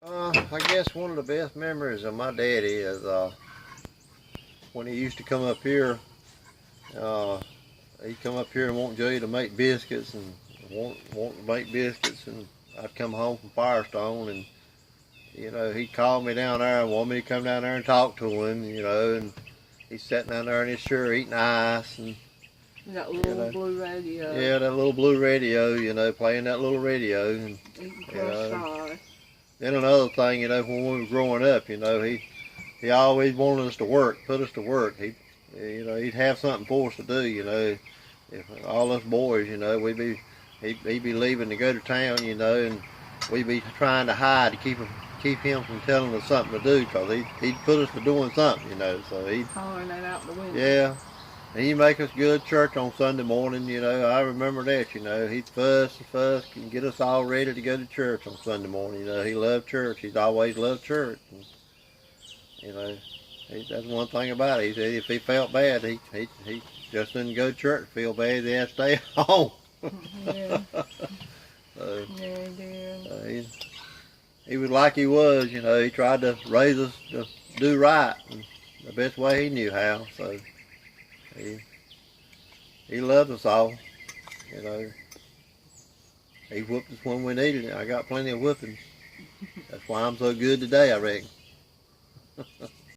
I guess one of the best memories of my daddy is when he used to come up here. Uh, he'd come up here and want Jay to make biscuits and want to make biscuits, and I'd come home from Firestone, and he'd call me down there and want me to come down there and talk to him, and he's sitting down there in his chair eating ice and that little blue radio. Yeah, that little blue radio, playing that little radio, and Eating shy. Then another thing, when we were growing up, he always wanted us to work, put us to work. He'd have something for us to do, If all us boys, he'd be leaving to go to town, and we'd be trying to hide to keep him from telling us something to do, because he'd put us to doing something, So he'd hollering that out the window. Yeah. He'd make us go to church on Sunday morning, I remember that, He'd fuss and fuss and get us all ready to go to church on Sunday morning, He loved church. He's always loved church. And, that's one thing about it. He said if he felt bad, he just didn't go to church, feel bad, he had to stay home. Yeah. So, Yeah, he did. He was like he was, he tried to raise us to do right, and the best way he knew how, so. He loved us all, He whooped us when we needed it. I got plenty of whoopings. That's why I'm so good today, I reckon.